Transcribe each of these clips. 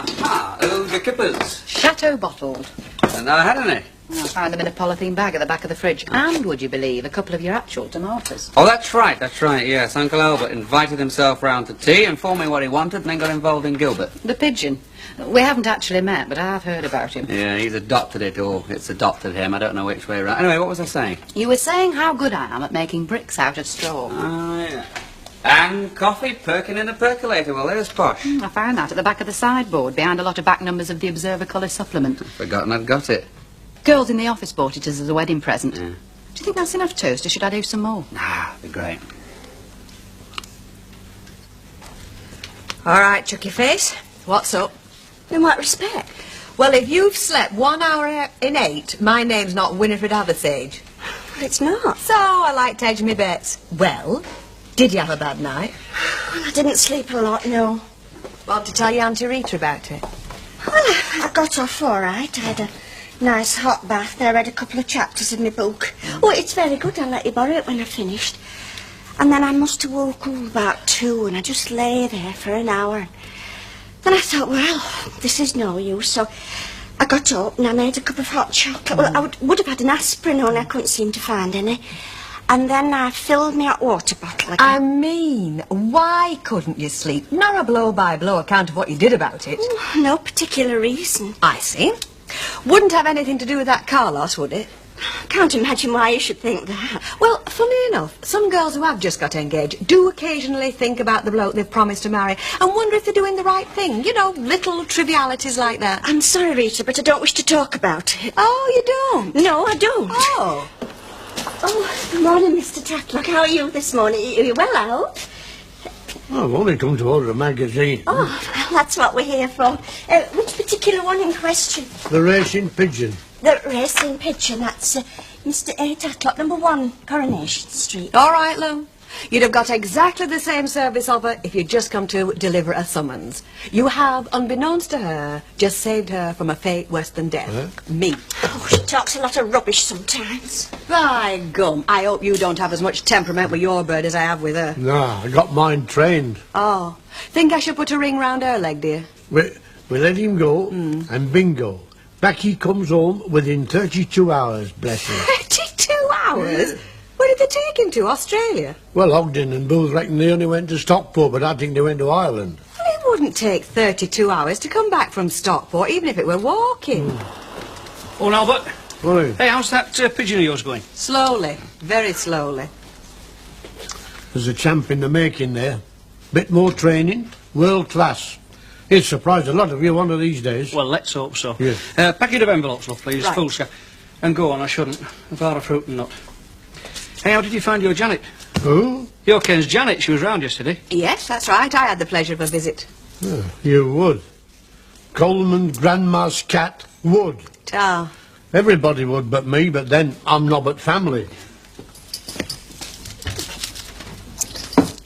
Ha-ha, eau de kippers. Chateau bottled. And I had any. I found them in a polythene bag at the back of the fridge. And, would you believe, a couple of your actual tomatoes. Oh, that's right, yes. Uncle Albert invited himself round to tea, informed me what he wanted, and then got involved in Gilbert. The pigeon. We haven't actually met, but I've heard about him. Yeah, he's adopted it, or it's adopted him. I don't know which way around. Anyway, what was I saying? You were saying how good I am at making bricks out of straw. Oh, yeah. And coffee perking in a percolator. Well, there's posh. I found that at the back of the sideboard, behind a lot of back numbers of the Observer Colour supplement. Forgotten I'd got it. Girls in the office bought it as a wedding present. Yeah. Do you think that's enough toast, or should I do some more? Nah, it'd be great. All right, Chucky Face. What's up? In what respect? Well, if you've slept 1 hour in 8, my name's not Winifred Hathersage. Well, it's not. So I like to hedge my bets. Well, did you have a bad night? Well, I didn't sleep a lot, no. Want to tell your Auntie Rita about it? Well, I got off all right. I had a nice hot bath. I read a couple of chapters of my book. Oh, it's very good. I'll let you borrow it when I've finished. And then I must have woke up about 2, and I just lay there for an hour. Then I thought, well, this is no use, so I got up and I made a cup of hot chocolate. Well, I would have had an aspirin, only I couldn't seem to find any. And then I filled my hot water bottle again. I mean, why couldn't you sleep? Not a blow-by-blow account of what you did about it. No particular reason. I see. Wouldn't have anything to do with that car loss, would it? I can't imagine why you should think that. Well, funny enough, some girls who have just got engaged do occasionally think about the bloke they've promised to marry and wonder if they're doing the right thing. You know, little trivialities like that. I'm sorry, Rita, but I don't wish to talk about it. Oh, you don't? No, I don't. Oh. Oh, good morning, Mr. Tatlock. How are you this morning? Are you well out? Oh, I've only come to order a magazine. Oh, well, that's what we're here for. Which particular one in question? The Racing Pigeon. The Racing Pigeon. That's Mr. A. Tatlock, number 1, Coronation Street. All right, Lou. You'd have got exactly the same service offer if you'd just come to deliver a summons. You have, unbeknownst to her, just saved her from a fate worse than death. Huh? Me. Oh, she talks a lot of rubbish sometimes. By gum, I hope you don't have as much temperament with your bird as I have with her. Nah, I got mine trained. Oh, think I should put a ring round her leg, dear? We let him go, and bingo. Back he comes home within 32 hours, bless him. 32 hours? Where did they take him to? Australia? Well, Ogden and Booth reckon they only went to Stockport, but I think they went to Ireland. Well, it wouldn't take 32 hours to come back from Stockport, even if it were walking. Oh, Albert. Well, Hey, how's that pigeon of yours going? Slowly, very slowly. there's a champ in the making there. Bit more training, world class. He'll surprise a lot of you one of these days. Well, let's hope so. Yes. Packet of envelopes, love, please. Right. Full scan. And go on, I shouldn't. A bar of fruit and nut. Hey, how did you find your Janet? Who? Your Ken's Janet. She was round yesterday. Yes, that's right. I had the pleasure of a visit. Oh, you would. Coleman's grandma's cat would. Ah. Everybody would but me, but then I'm not but family.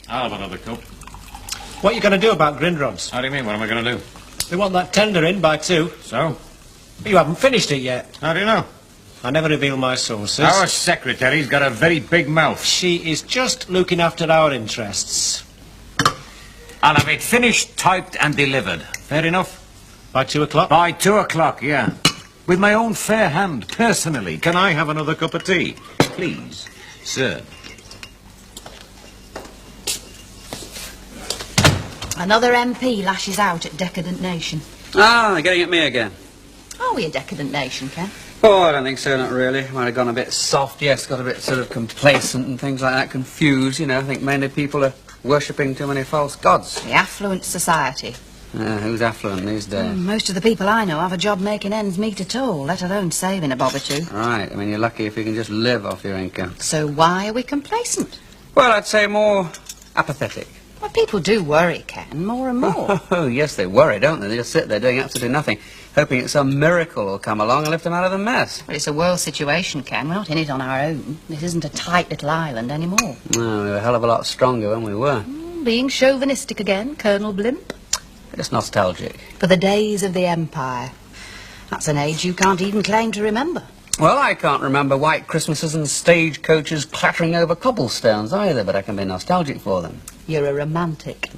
I'll have another cup. What are you going to do about Grindrod's? How do you mean, what am I going to do? They want that tender in by 2. So? You haven't finished it yet. How do you know? I never reveal my sources. Our secretary's got a very big mouth. She is just looking after our interests. I'll have it finished, typed and delivered. Fair enough? By 2 o'clock? By 2 o'clock, yeah. With my own fair hand, personally. Can I have another cup of tea? Please, sir. Another MP lashes out at Decadent Nation. Ah, they're getting at me again. Are we a decadent nation, Ken? Oh, I don't think so, not really. Might have gone a bit soft, yes, got a bit sort of complacent and things like that, confused, you know. I think mainly people are worshipping too many false gods. The affluent society. Who's affluent these days? Most of the people I know have a job making ends meet at all, let alone saving a bob or two. Right, I mean, you're lucky if you can just live off your income. So why are we complacent? Well, I'd say more apathetic. Well, people do worry, Ken, more and more. Oh, yes, they worry, don't they? They just sit there doing absolutely nothing, hoping that some miracle will come along and lift them out of the mess. But it's a world situation, Ken. We're not in it on our own. This isn't a tight little island anymore. No, we were a hell of a lot stronger when we were. Being chauvinistic again, Colonel Blimp. Just nostalgic. For the days of the Empire. That's an age you can't even claim to remember. Well, I can't remember white Christmases and stagecoaches clattering over cobblestones either, but I can be nostalgic for them. You're a romantic.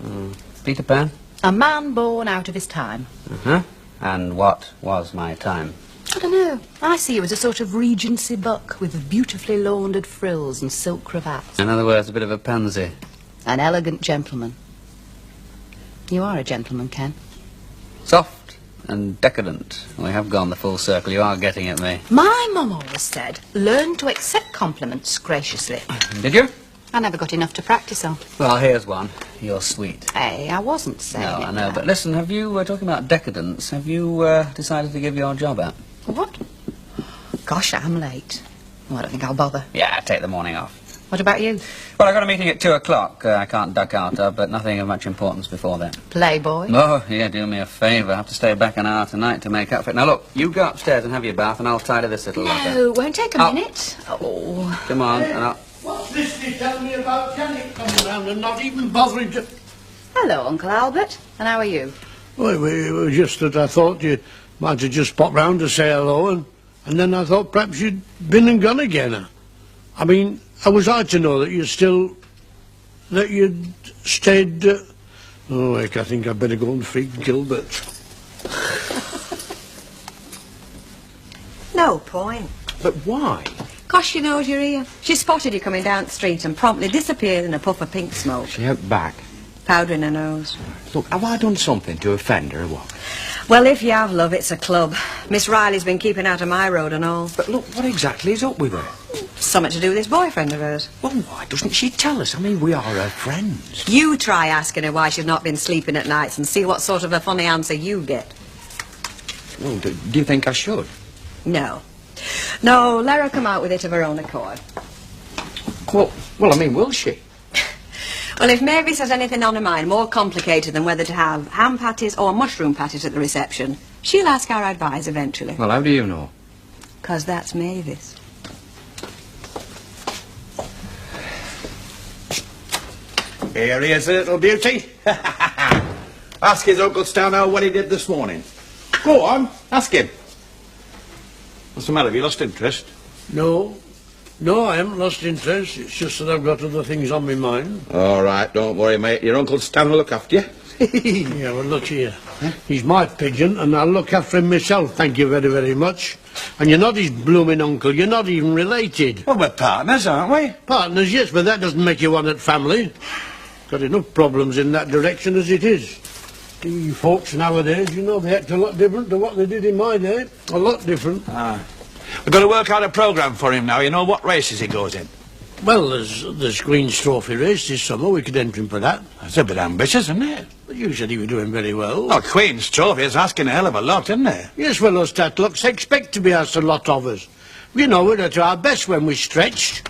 Peter Pan? A man born out of his time. Uh-huh. And what was my time? I don't know. I see you as a sort of Regency buck with beautifully laundered frills and silk cravats. In other words, a bit of a pansy. An elegant gentleman. You are a gentleman, Ken. Soft and decadent. We have gone the full circle. You are getting at me. My mum always said, learn to accept compliments graciously. Did you? I never got enough to practice on. Well, here's one. You're sweet. Hey, I wasn't saying No, it I know. like But listen, have you, talking about decadence, have you decided to give your job up? What? Gosh, I'm late. Oh, I don't think I'll bother. Yeah, take the morning off. What about you? Well, I've got a meeting at 2 o'clock. I can't duck out of, but nothing of much importance before then. Playboy? Oh, yeah, do me a favour. I have to stay back an hour tonight to make up for it. Now, look, you go upstairs and have your bath, and I'll tidy this little locker. No, won't take a Oh. minute. Oh. Come on, and I'll... What's this you tell me about Janet coming round and not even bothering to... Hello, Uncle Albert. And how are you? Well, it was just that I thought you might have just popped round to say hello, and then I thought perhaps you'd been and gone again. I mean, how was I to know that you'd stayed... Oh, heck, I think I'd better go and feed Gilbert. No point. But why? 'Cause she knows you're here. She spotted you coming down the street and promptly disappeared in a puff of pink smoke. She out back. Powder in her nose. Look, have I done something to offend her or what? Well, if you have, love, it's a club. Miss Riley's been keeping out of my road and all. But look, what exactly is up with her? Something to do with this boyfriend of hers. Well, why doesn't she tell us? I mean, we are her friends. You try asking her why she's not been sleeping at nights and see what sort of a funny answer you get. Well, do you think I should? No. No, let her come out with it of her own accord. Well, I mean, will she? Well, if Mavis has anything on her mind more complicated than whether to have ham patties or mushroom patties at the reception, she'll ask our advice eventually. Well, how do you know? 'Cause that's Mavis. Here he is, the little beauty. Ask his Uncle Stanhope what he did this morning. Go on, ask him. What's the matter? Have you lost interest? No, I haven't lost interest. It's just that I've got other things on my mind. All right, don't worry, mate. Your Uncle Stan will look after you. Yeah, well, look here. He's my pigeon, and I'll look after him myself, thank you very, very much. And you're not his blooming uncle. You're not even related. Well, we're partners, aren't we? Partners, yes, but that doesn't make you one at family. Got enough problems in that direction as it is. You folks nowadays, you know, they act a lot different to what they did in my day. A lot different. We've got to work out a programme for him now. You know what races he goes in. Well, there's Queen's Trophy race this summer. We could enter him for that. That's a bit ambitious, isn't it? But you said he was doing very well. Oh, Queen's Trophy is asking a hell of a lot, isn't it? Yes, well, us Tatlocks expect to be asked a lot of us. You know, we're at our best when we're stretched.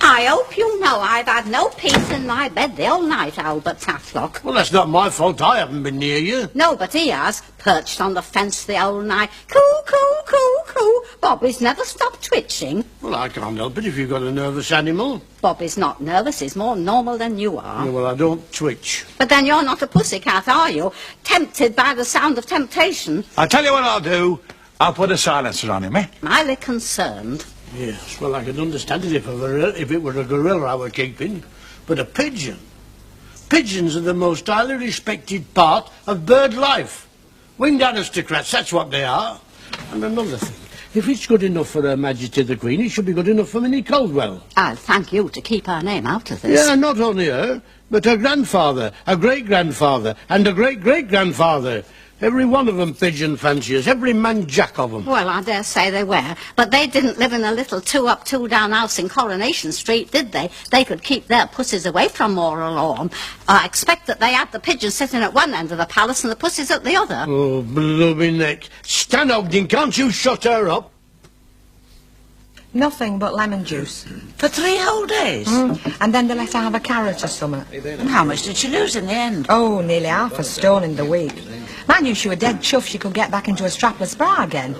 I hope you know I've had no peace in my bed the whole night, Albert Tatlock. Well, that's not my fault. I haven't been near you. No, but he has, perched on the fence the whole night. Coo, coo, coo, coo. Bobby's never stopped twitching. Well, I can't help it if you've got a nervous animal. Bobby's not nervous, he's more normal than you are. Yeah, well, I don't twitch. But then you're not a pussycat, are you? Tempted by the sound of temptation. I'll tell you what I'll do. I'll put a silencer on him, eh? Highly concerned. Yes, well, I could understand it if it were a gorilla I were keeping. But a pigeon? Pigeons are the most highly respected part of bird life. Winged aristocrats, that's what they are. And another thing, if it's good enough for Her Majesty the Queen, it should be good enough for Minnie Caldwell. I'll thank you to keep her name out of this. Yeah, not only her, but her grandfather, her great-grandfather, and her great-great-grandfather. Every one of them pigeon fanciers, every man jack of them. Well, I dare say they were, but they didn't live in a little two-up, two-down house in Coronation Street, did they? They could keep their pussies away from Moral Lawn. I expect that they had the pigeons sitting at one end of the palace and the pussies at the other. Oh, blooming neck. Stan Ogden, can't you shut her up? Nothing but lemon juice. For 3 whole days? And then they let her have a carrot or something. And how much did she lose in the end? Oh, nearly half a stone in the week. Man knew she was dead chuffed she could get back into a strapless bra again.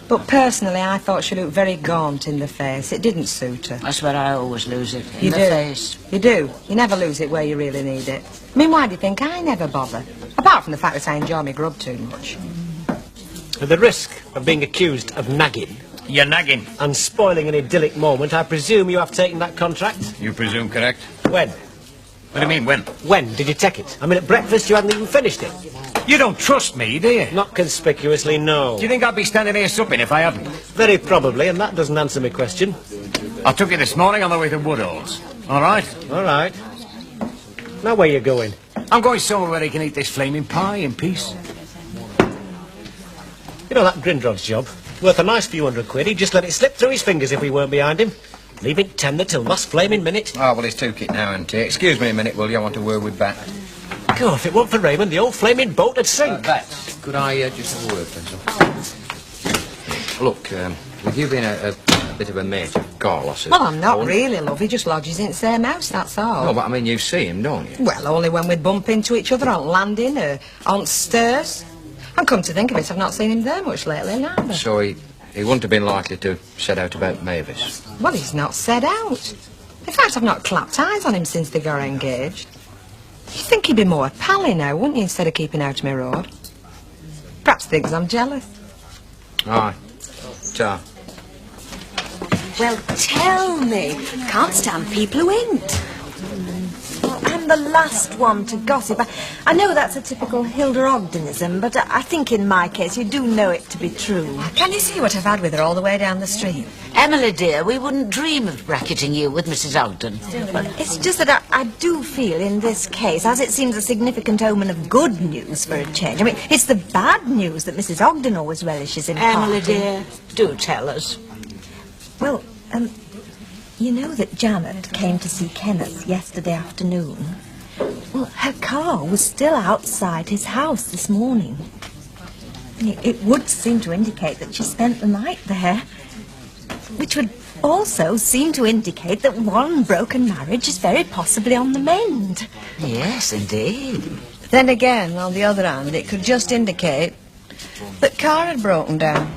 But personally, I thought she looked very gaunt in the face. It didn't suit her. That's where I always lose it, in You the do. face. You do. You never lose it where you really need it. I mean, why do you think I never bother? Apart from the fact that I enjoy my grub too much. At the risk of being accused of nagging You're nagging. and spoiling an idyllic moment, I presume you have taken that contract? You presume correct? When? What do you mean, when? When did you take it? I mean, at breakfast you hadn't even finished it. You don't trust me, do you? Not conspicuously, no. Do you think I'd be standing here supping if I hadn't? Very probably, and that doesn't answer my question. I took it this morning on the way to Woodall's. All right? All right. Now where you going? I'm going somewhere where he can eat this flaming pie in peace. You know that Grindrod's job? Worth a nice few £100. He'd just let it slip through his fingers if we weren't behind him. Leave it tender till last flaming minute. Oh, well, he's took it now, isn't he? Excuse me a minute, will you? I want a word with Bat. God, if it weren't for Raymond, the old flaming boat would sink. Bat, could I just have a word, please? Look, with you being a bit of a mate of Carlos's... Well, I'm not really, love. He just lodges in the same house, that's all. No, but I mean, you see him, don't you? Well, only when we bump into each other on landing or on stairs. And come to think of it, I've not seen him there much lately, neither. So he wouldn't have been likely to set out about Mavis? Well, he's not said out. In fact, I've not clapped eyes on him since they got engaged. You'd think he'd be more pally now, wouldn't you, instead of keeping out of my road? Perhaps thinks I'm jealous. Aye. Ta. Well, tell me. Can't stand people who ain't. Well, I'm the last one to gossip. I know that's a typical Hilda Ogdenism, but I think in my case you do know it to be true. Can you see what I've had with her all the way down the street? Emily, dear, we wouldn't dream of bracketing you with Mrs. Ogden. It's just that I do feel in this case, as it seems a significant omen of good news for a change. I mean, it's the bad news that Mrs. Ogden always relishes in Emily, parting. dear, do tell us. Well, you know that Janet came to see Kenneth yesterday afternoon? Well, her car was still outside his house this morning. It would seem to indicate that she spent the night there, which would also seem to indicate that one broken marriage is very possibly on the mend. Yes, indeed. Then again, on the other hand, it could just indicate that car had broken down.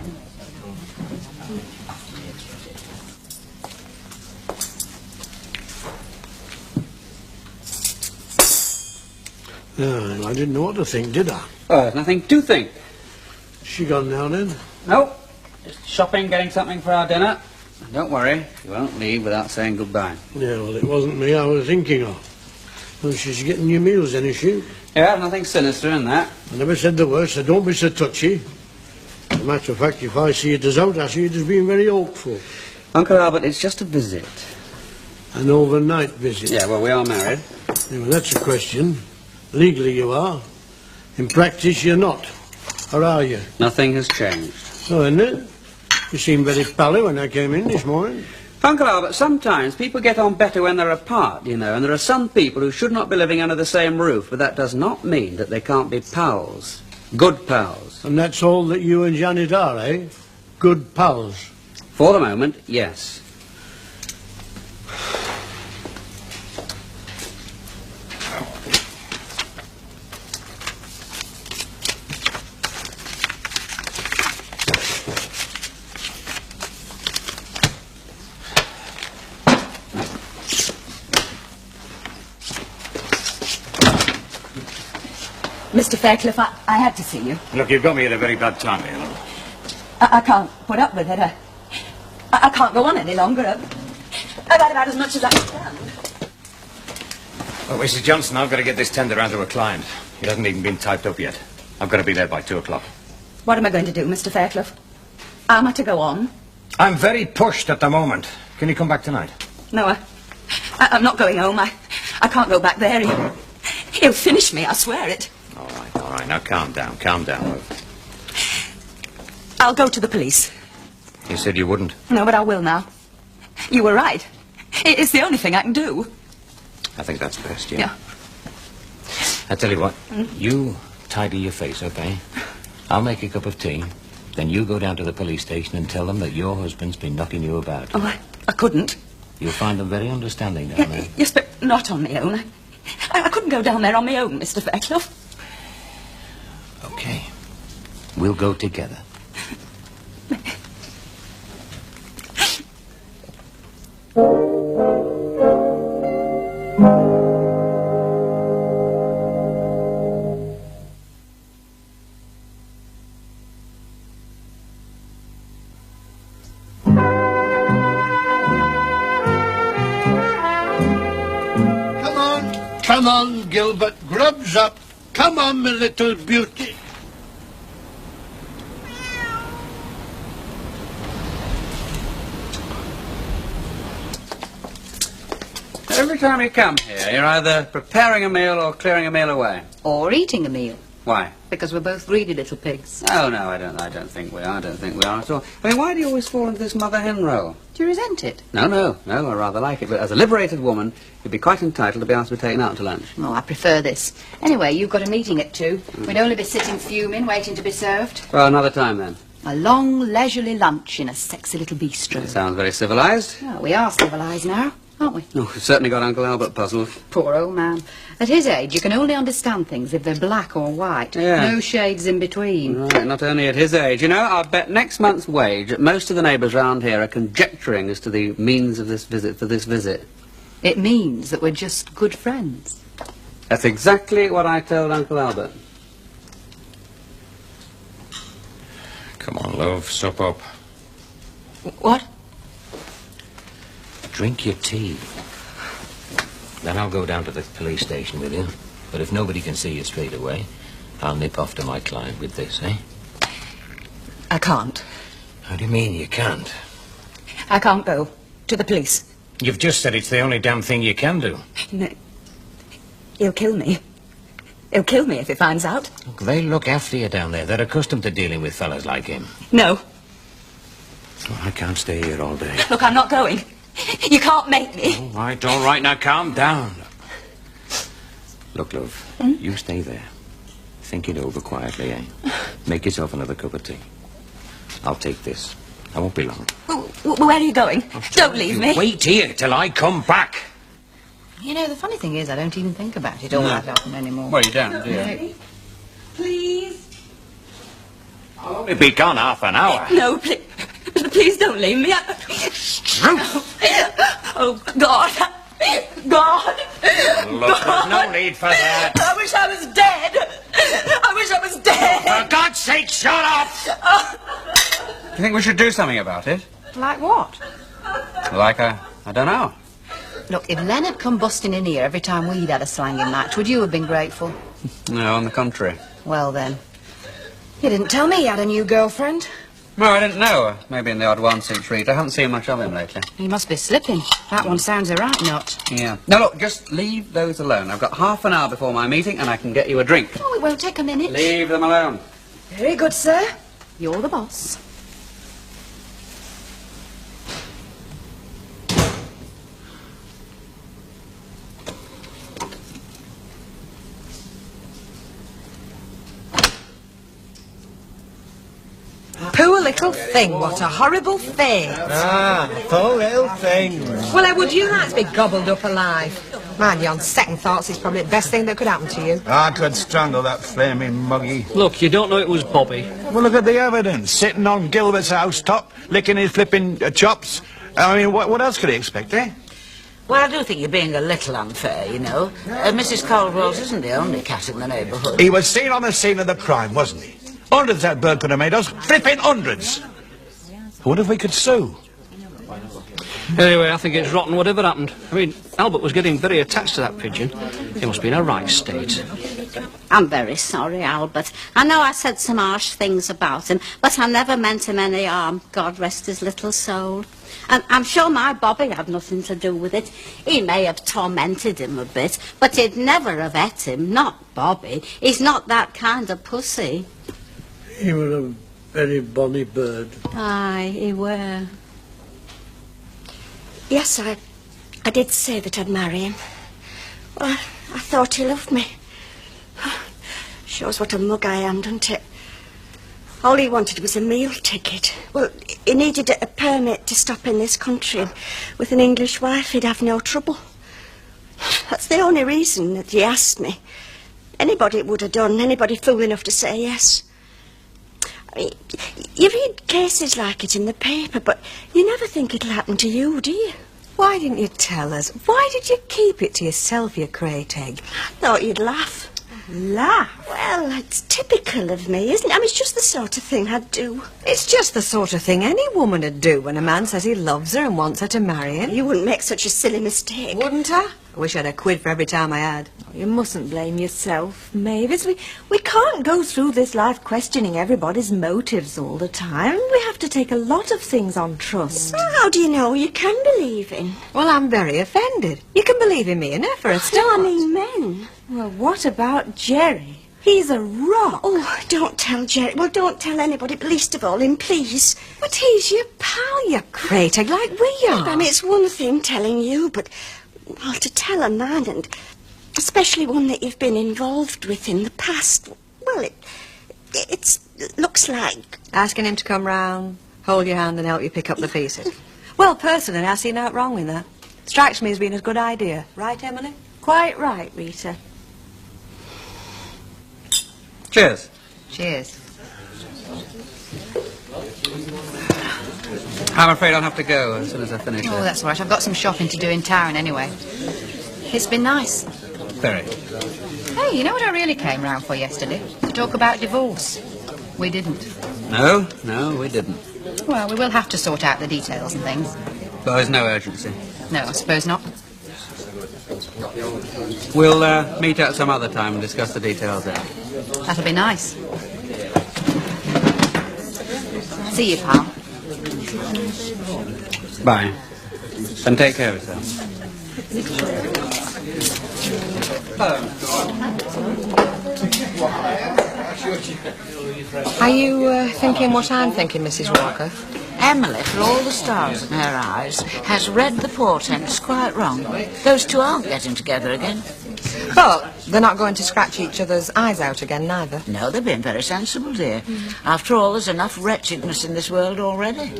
No, I didn't know what to think, did I? Oh, there's nothing to think. She gone now, then? No, just shopping, getting something for our dinner. Don't worry, you won't leave without saying goodbye. Yeah, well, it wasn't me I was thinking of. Well, she's getting your meals, then, is she? Yeah, nothing sinister in that. I never said the worst, so don't be so touchy. As a matter of fact, if I see it as out, I see it as being very hopeful. Uncle Albert, it's just a visit. An overnight visit? Yeah, well, we are married. Yeah, well, that's a question. Legally you are. In practice you're not. Or are you? Nothing has changed. Oh, isn't it? You seemed very pally when I came in this morning. Uncle Albert, sometimes people get on better when they're apart, you know, and there are some people who should not be living under the same roof, but that does not mean that they can't be pals. Good pals. And that's all that you and Janet are, eh? Good pals. For the moment, yes. Mr. Fairclough, I had to see you. Look, you've got me at a very bad time here. I can't put up with it. I can't go on any longer. I've had about as much as I can stand. Look, Mrs. Johnson, I've got to get this tender round to a client. It hasn't even been typed up yet. I've got to be there by 2 o'clock. What am I going to do, Mr. Fairclough? Am I to go on? I'm very pushed at the moment. Can you come back tonight? No, I'm not going home. I can't go back there. He'll finish me, I swear it. All right, now calm down, love. I'll go to the police. You said you wouldn't. No, but I will now. You were right. It's the only thing I can do. I think that's best, yeah. I tell you what, you tidy your face, okay? I'll make a cup of tea. Then you go down to the police station and tell them that your husband's been knocking you about. Oh, I couldn't. You'll find them very understanding down there. Yes, but not on my own. I couldn't go down there on my own, Mr. Fairclough. Okay. We'll go together. Come on, Gilbert, grubs up. Come on, my little beauty. Every time you come here, you're either preparing a meal or clearing a meal away. Or eating a meal. Why? Because we're both greedy little pigs. Oh, no, I don't think we are. I don't think we are at all. I mean, why do you always fall into this mother hen role? Do you resent it? No, I rather like it. But as a liberated woman, you'd be quite entitled to be asked to be taken out to lunch. Oh, I prefer this. Anyway, you've got a meeting at 2. We'd only be sitting fuming, waiting to be served. Well, another time then. A long, leisurely lunch in a sexy little bistro. Sounds very civilised. Oh, we are civilised now, aren't we? Oh, we've certainly got Uncle Albert puzzled. Poor old man. At his age, you can only understand things if they're black or white. Yeah. No shades in between. Right, not only at his age. You know, I'll bet next month's wage that most of the neighbours round here are conjecturing as to the means of this visit for this visit. It means that we're just good friends. That's exactly what I told Uncle Albert. Come on, love, sup up. What? Drink your tea. Then I'll go down to the police station with you. But if nobody can see you straight away, I'll nip off to my client with this, eh? I can't. How do you mean you can't? I can't go. To the police. You've just said it's the only damn thing you can do. No. He'll kill me. He'll kill me if he finds out. Look, they look after you down there. They're accustomed to dealing with fellas like him. No. Oh, I can't stay here all day. Look, I'm not going. You can't make me. All right, now calm down. Look, love, you stay there. Think it over quietly, eh? Make yourself another cup of tea. I'll take this. I won't be long. Where are you going? Don't leave me. Wait here till I come back. You know, the funny thing is I don't even think about it all that often anymore. Well, you don't, do you? No. Please. I'll only be gone half an hour. No, please. Please don't leave me. Oh, God. God. Look, there's no need for that. I wish I was dead. I wish I was dead. For God's sake, shut up! Do you think we should do something about it? Like what? Like, I don't know. Look, if Len had come busting in here every time we'd had a slanging match, would you have been grateful? No, on the contrary. Well, then. You didn't tell me he had a new girlfriend. No, I didn't know. Maybe in the odd once in treat. I haven't seen much of him lately. He must be slipping. That one sounds a right nut. Yeah. Now, look, just leave those alone. I've got half an hour before my meeting and I can get you a drink. Oh, it won't take a minute. Leave them alone. Very good, sir. You're the boss. Poor little thing. What a horrible thing. Poor little thing. Well, how would you like to be gobbled up alive? Mind you, on second thoughts, it's probably the best thing that could happen to you. I could strangle that flaming muggy. Look, you don't know it was Bobby. Well, look at the evidence. Sitting on Gilbert's housetop, licking his flipping chops. I mean, what else could he expect, eh? Well, I do think you're being a little unfair, you know. Mrs. Caldwell's isn't the only cat in the neighbourhood. He was seen on the scene of the crime, wasn't he? Hundreds that bird could have made us. Flipping hundreds. I wonder if we could sue. Anyway, I think it's rotten whatever happened. I mean, Albert was getting very attached to that pigeon. He must be in a right state. I'm very sorry, Albert. I know I said some harsh things about him, but I never meant him any harm. God rest his little soul. And I'm sure my Bobby had nothing to do with it. He may have tormented him a bit, but he'd never have ate him. Not Bobby. He's not that kind of pussy. He was a very bonny bird. Aye, he were. Yes, I did say that I'd marry him. Well, I thought he loved me. Shows what a mug I am, doesn't it? All he wanted was a meal ticket. Well, he needed a permit to stop in this country. And with an English wife, he'd have no trouble. That's the only reason that he asked me. Anybody would have done, anybody fool enough to say yes. I mean, you read cases like it in the paper, but you never think it'll happen to you, do you? Why didn't you tell us? Why did you keep it to yourself, you crate egg? I thought you'd laugh. Laugh? Well, it's typical of me, isn't it? I mean, it's just the sort of thing I'd do. It's just the sort of thing any woman would do when a man says he loves her and wants her to marry him. You wouldn't make such a silly mistake. Wouldn't I? I wish I had a quid for every time I had. You mustn't blame yourself, Mavis. We can't go through this life questioning everybody's motives all the time. We have to take a lot of things on trust. How do you know you can believe in? Well, I'm very offended. You can believe in me and her for a start. I mean men. Well, what about Jerry? He's a rock. Oh, don't tell Jerry. Well, don't tell anybody, but least of all him, please. But he's your pal, you crater, like we are. I mean, it's one thing telling you, but, well, to tell a man, and especially one that you've been involved with in the past, well, it looks like... Asking him to come round, hold your hand and help you pick up the pieces. Well, personally, I see nothing wrong with that. Strikes me as being a good idea. Right, Emily? Quite right, Rita. Cheers. Cheers. I'm afraid I'll have to go as soon as I finish Oh, this. that's all right. I've got some shopping to do in town anyway. It's been nice. Very. Hey, you know what I really came round for yesterday? To talk about divorce. We didn't. No, we didn't. Well, we will have to sort out the details and things. But there's no urgency. No, I suppose not. We'll meet at some other time and discuss the details then. That'll be nice. See you, pal. Bye. And take care of yourself. Are you thinking what I'm thinking, Mrs. Walker? Emily, for all the stars in her eyes, has read the portents quite wrong. Those two aren't getting together again. But they're not going to scratch each other's eyes out again, neither. No, they've been very sensible, dear. After all, there's enough wretchedness in this world already.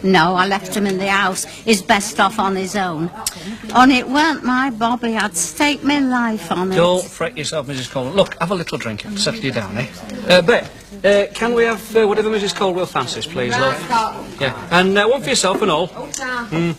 No, I left him in the house. He's best off on his own. And it weren't my Bobby. I'd stake my life on it. Don't fret yourself, Mrs. Caldwell. Look, have a little drink and settle you down, eh? Bet, can we have whatever Mrs. Caldwell fancies, please, love? Yeah, and one for yourself and all.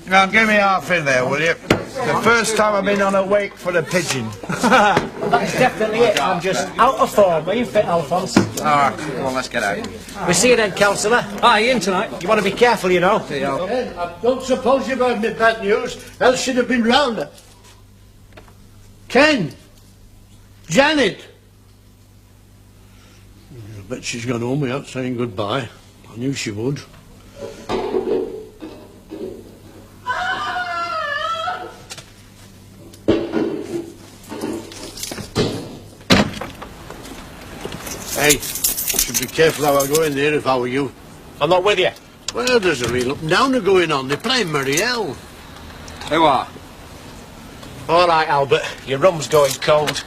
Now, give me half in there, will you? The first time I've been on a wake for the pigeon. That's definitely it. I'm just out of form. Are you fit, Alphonse? All right, come on, let's get out. We see you then, Councillor. Aye, in tonight. You want to be careful, you know. Ken, I don't suppose you've heard me bad news, else she'd have been round her. Ken! Janet! I bet she's gone home without saying goodbye. I knew she would. Hey, should be careful how I go in there if I were you. I'm not with you. Well, there's a real up and downer going on. They're playing Marielle. Who are? All right, Albert. Your rum's going cold.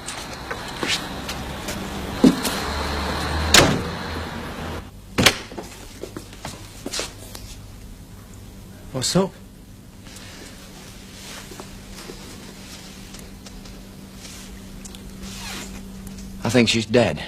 What's up? I think she's dead.